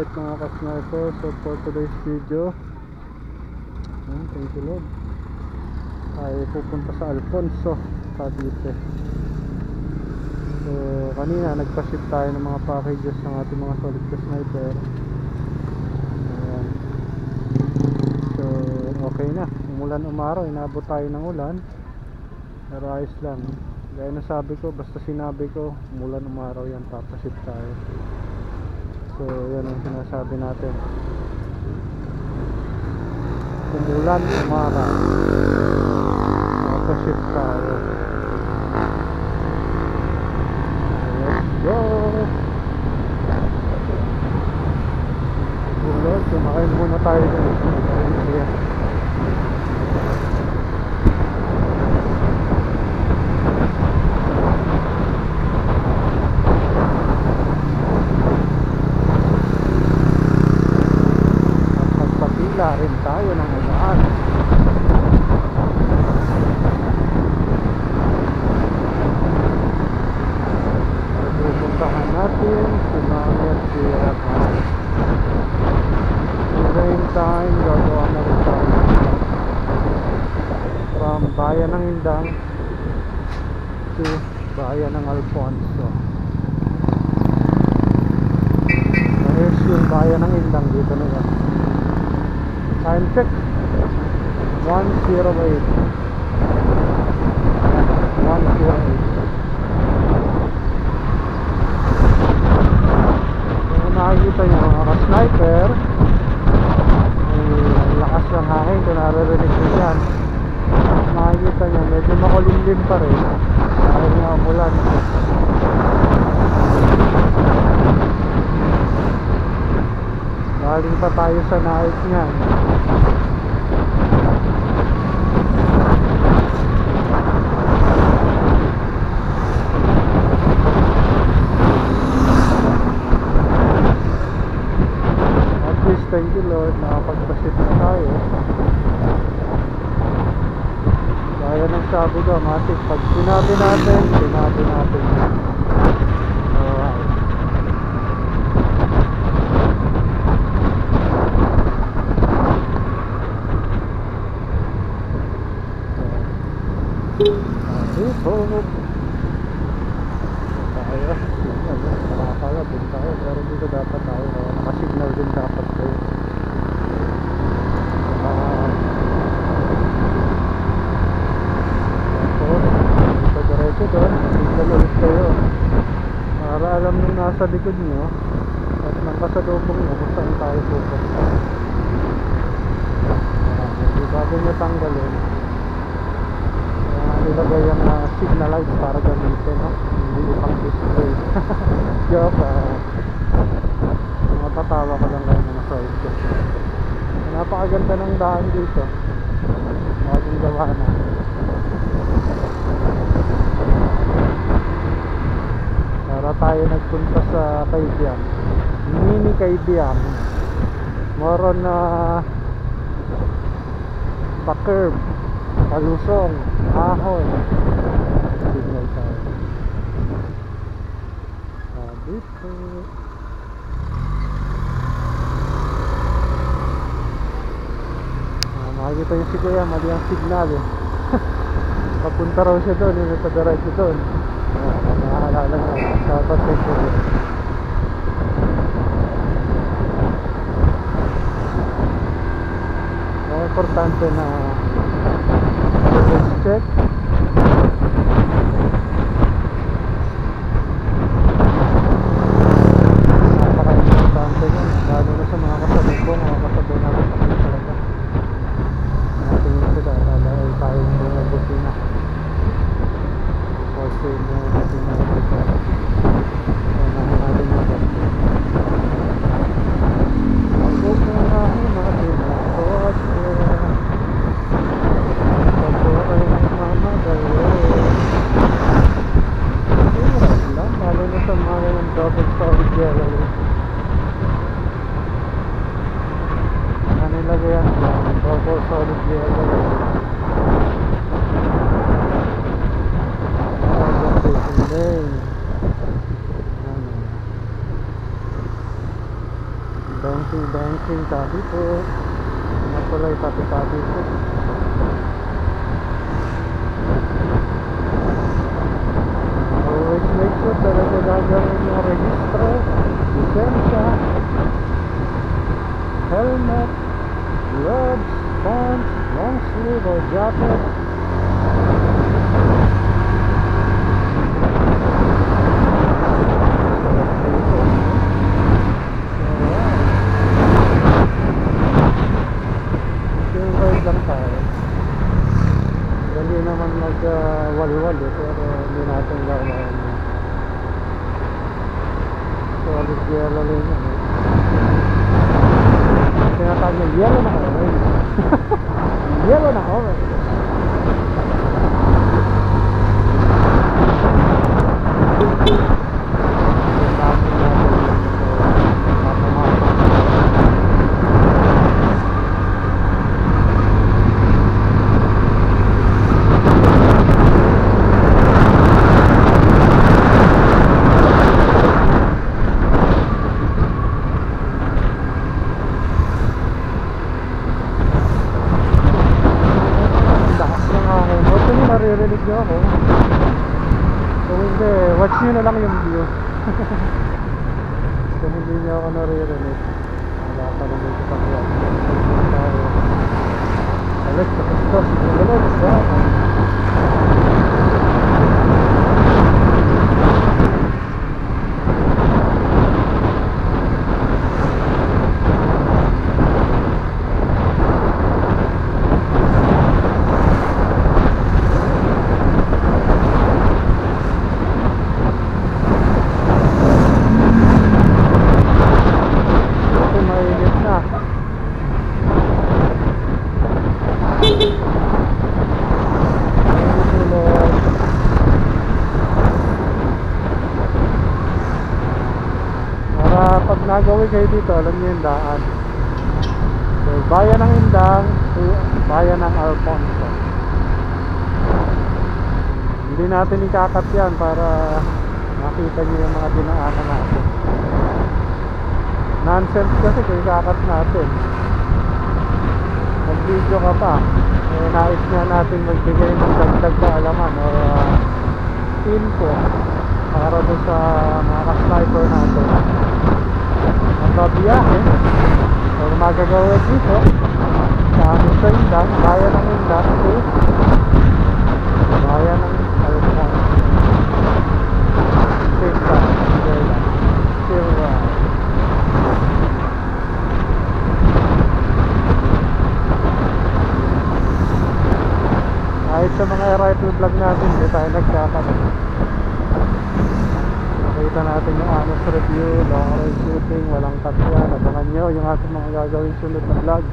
ulit mga ka-sniper. So for today's video, thank you Lord, ay pupunta sa Alfonso, Cavite. So kanina nagpa-ship tayo ng mga packages ng ating mga solid ka-sniper. Ayan. So okay na, umulan umaraw, inabot tayo ng ulan, pero ayos lang. Gaya na sabi ko, basta sinabi ko umulan umaraw yan, papaship tayo. So yan ang sinasabi natin, umulan umaraw, papaship tayo. Let's go. Lord, kumakain muna tayo dun. Ayan. Wala rin tayo ng ulaan. Pupuntahan natin si Mami at si Rafa. In rain time, gagawa na rin tayo from bayan ng Indang to bayan ng Alfonso. Here's yung bayan ng Indang, dito na yan. Time check 1:08. 1:08. Kung nakikita nyo mga ka-sniper, ang lakas ng hangin, kung naririnig nyo yan, nakikita nyo medyo makulimlim pa rin dahil nga umulan. Galing pa tayo sa night niyan. At least thank you Lord, nakapagpa-ship na tayo. Kaya nang sabi ko, matik, pag sinabi natin pero dito dapat tayo nakasignal din dapat kayo. Dito diretso doon, signal ulit kayo para alam nyo nasa likod nyo at nang kasalubong nyo kung saan tayo pupunta. Bago nyo tanggalin, nilagay yung signal lights para gamitin, no? Hindi ipang display. Joke. Mapatawa ko lang kayo mga solid. Napakaganda ng daan dito, bagong gawa na. Para tayo nagpunta sa Kaibiang, mini Kaibiang, moron na pa-curve, palusong, ahon. Signal tayo dito. Makikita nyo si Kuya, mali ang signal eh. Papunta raw siya doon, yung nasa diretso doon. Nakaalala nga, dapat siya. Importante na let's check. Napaka-importante yan, lalo na sa mga kasalubong natin talaga. Natingin sila, lalay tayo ng mga busina. Kasi yung busina natin natin natin. Solid Banking, banking, sabi po. Ano pala yung sabi po. Always make sure talaga gagawin yung registro, lisensya, helmet, gloves, pants, long sleeve or jacket. Lang tayo. Dali naman mag-wali-wali pero hindi natin gawin. Solid yellow lang yun. Tinatawag niya yellow na orange. Yellow na orange. Naririnig nyo ako. Kung hindi, watch nyo na lang yung view. Kung hindi nyo ako naririnig, wala pa rin dito sa vlog. Alas, tapos pag nagawin kayo dito, alam niyo yung daan. So, bayan ng Indang, bayan ng Alfonso. Hindi natin ikakat yan para makita niyo yung mga dinaanan natin. Nonsense kasi kung ikakat natin. Mag-video ka pa. Nais nga natin magbigay ng dagdag kaalaman o info para doon sa mga ka-sniper natin. Mabiyahe o magagawa dito sa amin sa Indang, bayan ng Indang to bayan ng Alfonso. Sika, Silva. Kahit sa mga rifle vlog natin, hindi tayo nagkakaroon. Nakita natin yung honest review, long range shooting, walang cut yan. Abangan nyo yung ating mga gagawin sunod na vlog.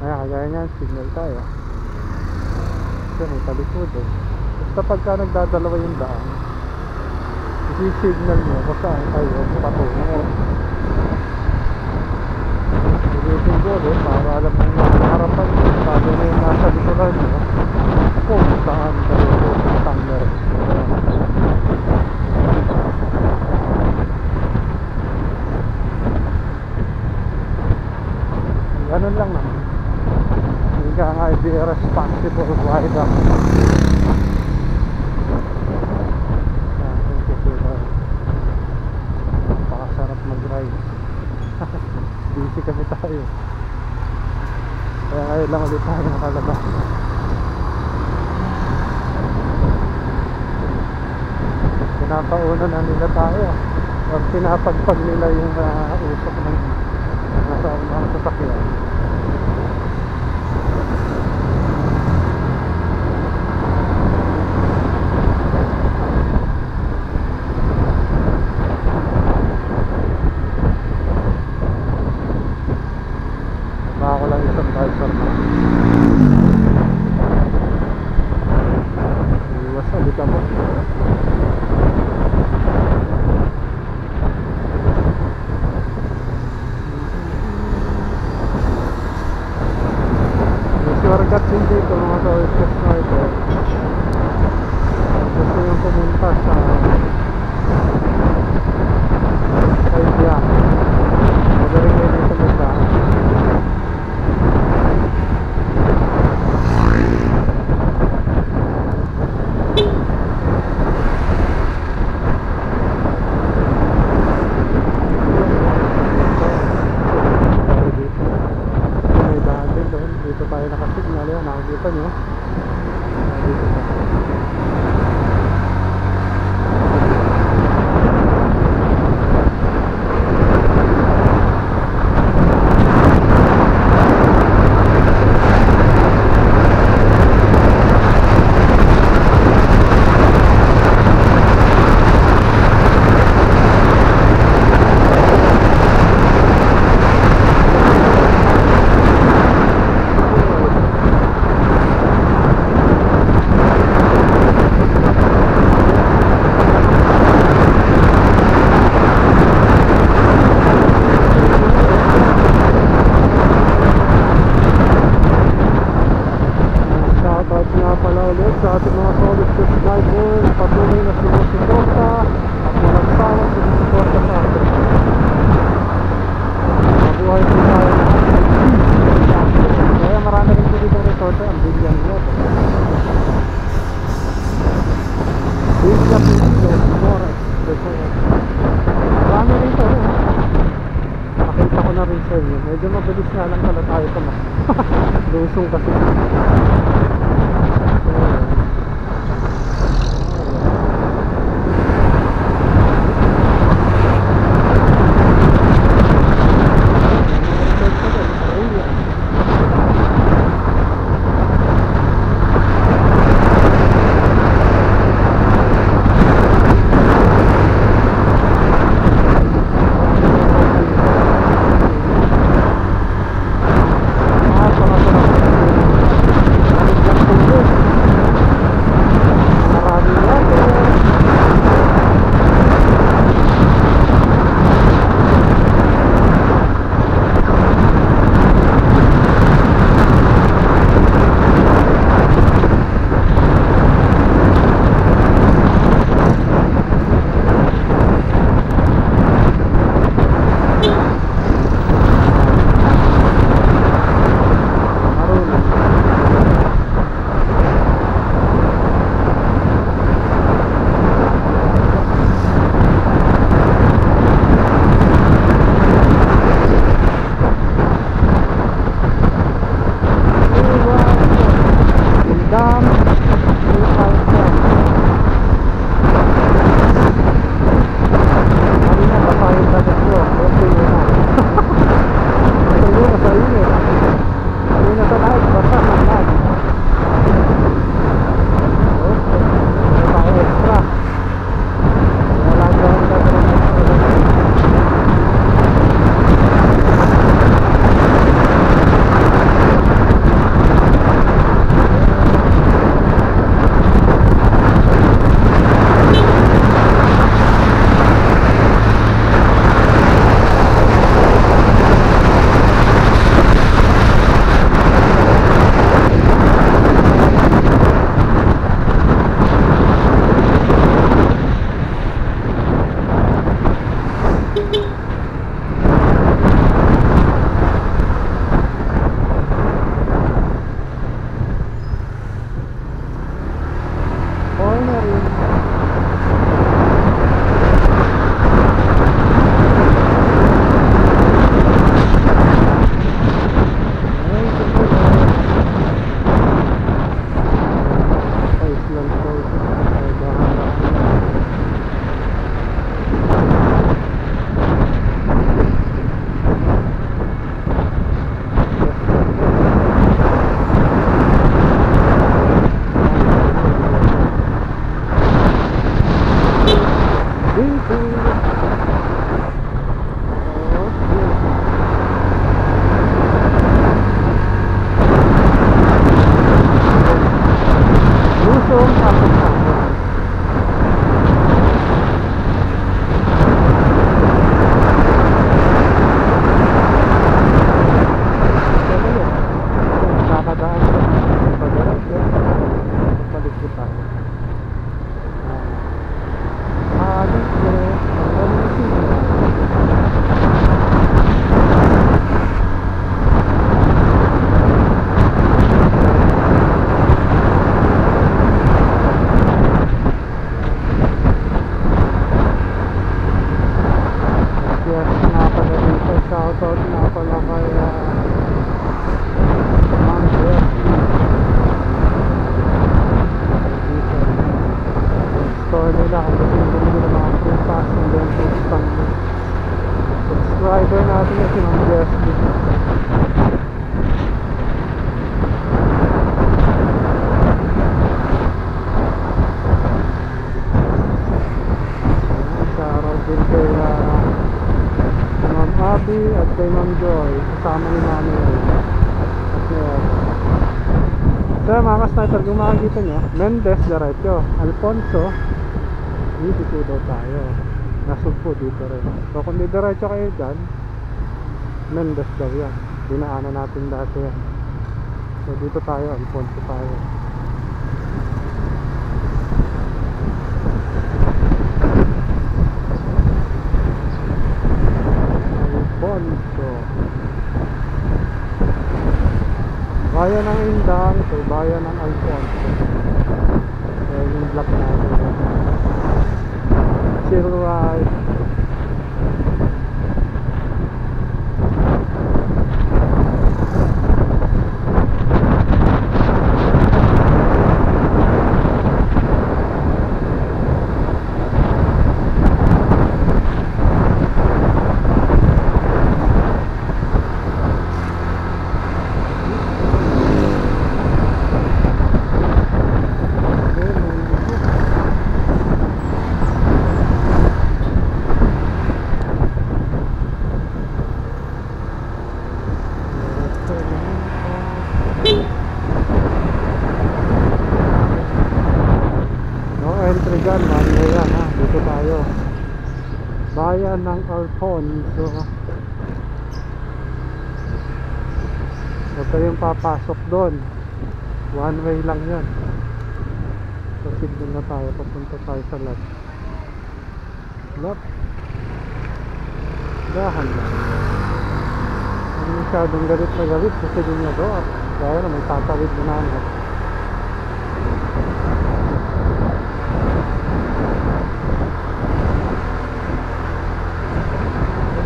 Ayan, kagaya nyan, signal tayo. Kasi may talikod eh. Basta pagka nagdadalawa yung daan, isi-signal nyo kung saan kayo patungo. Ulitin ko rin para alam mo yung harapan nyo, sabi na yung nasa likuran nyo kung saan kayo pupuntang meron. Ganun lang naman. Hindi ka nga be responsible rider. Napakasarap mag-ride. Busy kasi tayo. Kaya ngayon lang ulit tayo nakalabas. Pinapaunan na nila tayo. O pinapagpag nila yung usok ng nasa mga sasakyan. Baka ko lang isang visor na. Iwas ulit ako. sa inyo. Medyo mabilis nga lang pala tayo ito. Lusong kasi. Subscriber natin na si Ma'am Jessie. Shoutout din kay Ma'am Abby at kay Ma'am Joy, kasama ni Mami at yun. So mga ka-sniper, kung makikita nyo, Mendez diretso, Alfonso dito daw tayo, nasugpo dito rin. So kung di diretso kayo dyan, Mendez daw yan, dinaanan natin dati yan. So dito tayo, Alfonso tayo. Alfonso, bayan ng Indang, so bayan ng Alfonso. So yung block natin, chill ride. bayan ng Alfonso. Huwag kayong papasok doon, one way lang yan. Proceed doon na tayo, papunta tayo sa left. Dahan lang. Hindi masyadong galit na galit kasi din niya doon. Kaya na may tatawid na namin.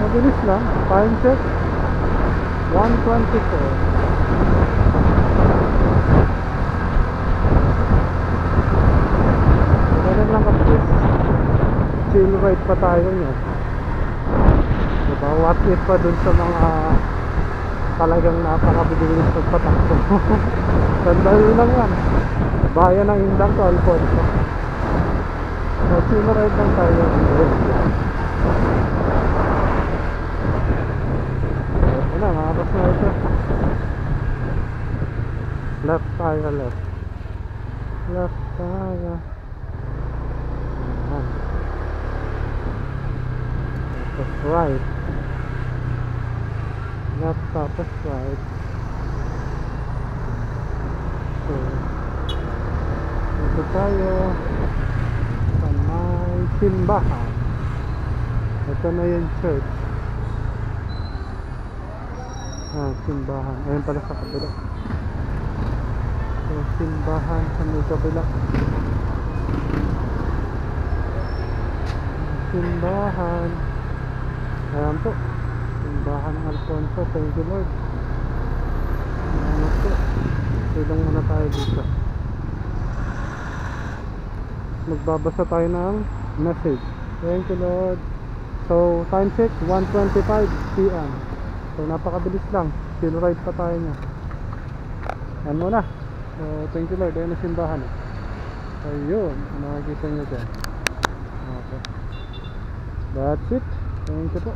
Mabilis lang. Time check 1:24. Ganun lang kapis. Chill ride pa tayo niya. Diba? What if pa dun sa mga talagang napakabilis magpatakbo. Sandali lang yan. Bayan ng Indang to Alfonso. So chill ride lang tayo. Ito na mga ka-sniper. Left tayo, left. Left tayo. Ayan. Tapos right. Left tapos right. So ito tayo sa may simbahan. Ito na yung church. Simbahan. Ayun pala sa kabila. So simbahan sa may kabila. Simbahan. Ayan po. Simbahan ng Alfonso. Thank you Lord. Ayan po. Silong muna tayo dito. Magbabasa tayo ng message. Thank you Lord. So time check 1:25 PM. So napakabilis lang. Chill ride pa tayo niya. Ayan muna. So thank you Lord. Ayan ang simbahan. Ayun. Nakikita nyo dyan. Okay. That's it. Thank you po.